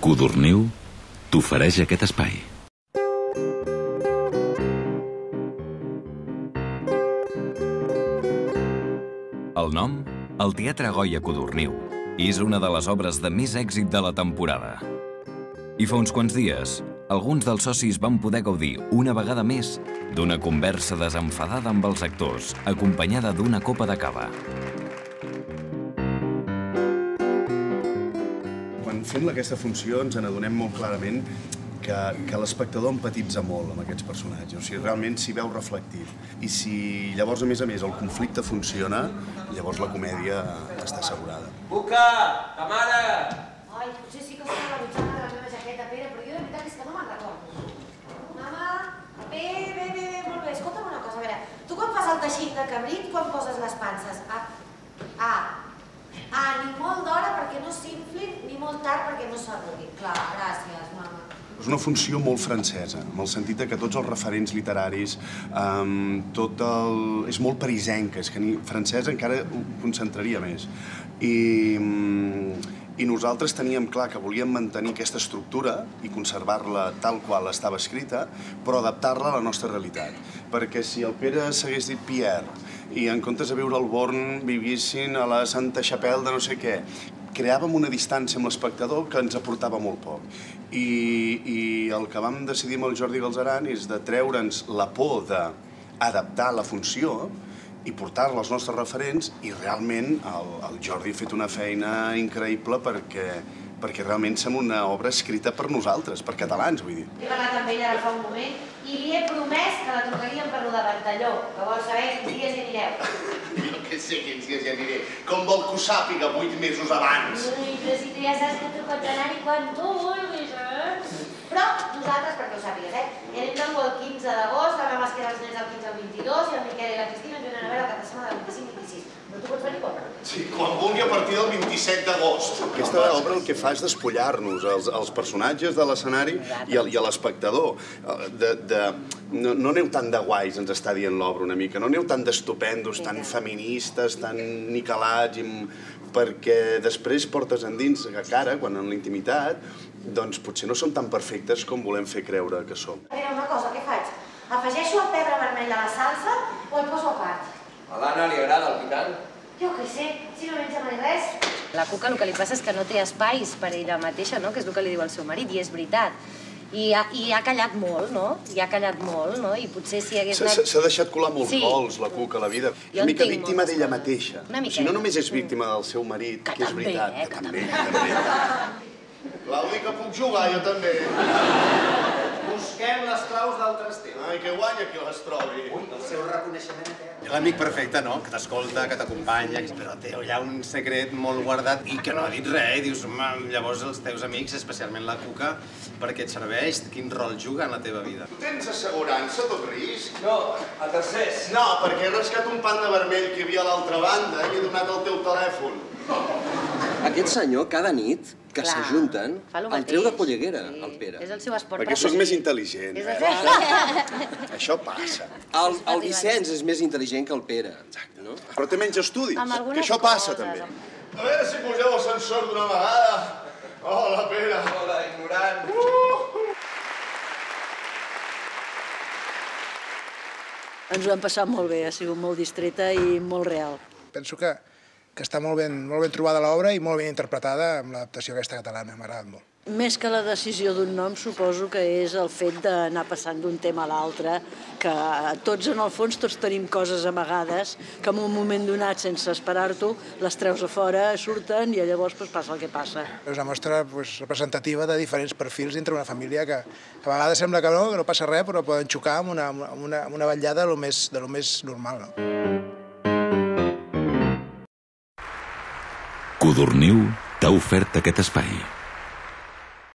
Codorniu t'ofereix aquest espai. El nom? El Teatre Goya Codorniu. És una de les obres de més èxit de la temporada. I fa uns quants dies, alguns dels socis van poder gaudir una vegada més d'una conversa desenfadada amb els actors, acompanyada d'una copa de cava. Quan fem aquesta funció ens n'adonem molt clarament que l'espectador empatitza molt amb aquests personatges. O sigui, realment s'hi veu reflectit. I si llavors, a més, el conflicte funciona, llavors la comèdia està assegurada. Buca! Tamara! Ai, potser sí que està a la butxaca de la meva jaqueta, Pere, però jo de veritat és que no me'n recordo. Mama, bé, molt bé. Escolta'm una cosa, a veure, tu quan fas el teixit de cabrit, quan poses les panses? Ni molt d'hora perquè no s'inflin, ni molt tard perquè no s'arruguin. Clar, gràcies, mama. És una funció molt francesa, en el sentit que tots els referents literaris, és molt parisenca, és que francesa encara ho concentraria més. I nosaltres teníem clar que volíem mantenir aquesta estructura i conservar-la tal qual estava escrita, però adaptar-la a la nostra realitat. Perquè si el Pere s'hagués dit Pierre i en comptes de viure al Born vivissin a la Santa Chapelle de no sé què, creàvem una distància amb l'espectador que ens aportava molt poc. I el que vam decidir amb el Jordi Galzeran és de treure'ns la por d'adaptar la funció i portar-la als nostres referents, i realment el Jordi ha fet una feina increïble perquè realment som una obra escrita per nosaltres, per catalans, vull dir. He parlat amb ella ara fa un moment i li he promès que la trucaríem per lo de Ventalló, que vol saber quins dies hi anireu. Jo què sé quins dies hi aniré. Com vol que ho sàpiga 8 mesos abans? Ui, però si tu ja saps que tu pots anar-hi quan tu vulguis, Però nosaltres, perquè ho sàpigues, anem d'algú el 15 d'agost, la mama es queda els nens el 15 al 22 i el Miquel i la Cristina ens venen a veure el cap de setmana del 25-26. Però tu pots venir quan? Sí, quan vulgui a partir del 27 d'agost. Aquesta obra el que fa és despullar-nos als personatges de l'escenari i a l'espectador. No aneu tan de guais, ens està dient l'obra una mica, no aneu tan d'estupendos, tan feministes, tan niquelats, perquè després portes endins a cara, quan en l'intimitat, doncs potser no som tan perfectes com volem fer creure que som. A veure, una cosa, què faig? Afegeixo el pebre vermell a la salsa o el poso a part? A l'Anna li agrada el picant? Jo què sé, si no menja mai res. La Cuca el que li passa és que no té espais per ella mateixa, no? Que és el que li diu al seu marit, i és veritat. I ha callat molt, no? I potser si hagués anat... S'ha deixat colar molts gols, la Cuca, a la vida. És una mica víctima d'ella mateixa. O sigui, no només és víctima del seu marit, que és veritat, que també. Claudi, que puc jugar, jo també. Busquem les claus d'altres temes. Ai, que guanya qui les trobi. Ui, el seu reconeixement etern. L'amic perfecte, no? Que t'escolta, que t'acompanya, però té allà un secret molt guardat i que no ha dit res. I dius, llavors els teus amics, especialment la Cuca, per què et serveix? Quin rol juga en la teva vida? Tu tens assegurança a tot risc? No, a tercers. No, perquè he rascat un panda vermell que hi havia a l'altra banda i he donat el teu telèfon. Aquest senyor, cada nit, que s'ajunten, el treu de polleguera, el Pere. És el seu esport. Perquè sóc més intel·ligent. Això passa. El Vicenç és més intel·ligent que el Pere. Exacte. Però té menys estudis, que això passa també. A veure si pugeu l'ascensor d'una vegada. Hola, Pere. Hola, ignorant. Ens ho hem passat molt bé, ha sigut molt distreta i molt real. Penso que està molt ben trobada l'obra i molt ben interpretada amb l'adaptació aquesta catalana, m'ha agradat molt. Més que la decisió d'un nom, suposo que és el fet d'anar passant d'un tema a l'altre, que tots, en el fons, tots tenim coses amagades, que en un moment donat, sense esperar-t'ho, les treus a fora, surten i llavors passa el que passa. És una mostra representativa de diferents perfils dintre una família que a vegades sembla que no passa res, però poden xocar amb una vetllada de lo més normal. Codorniu t'ha ofert aquest espai.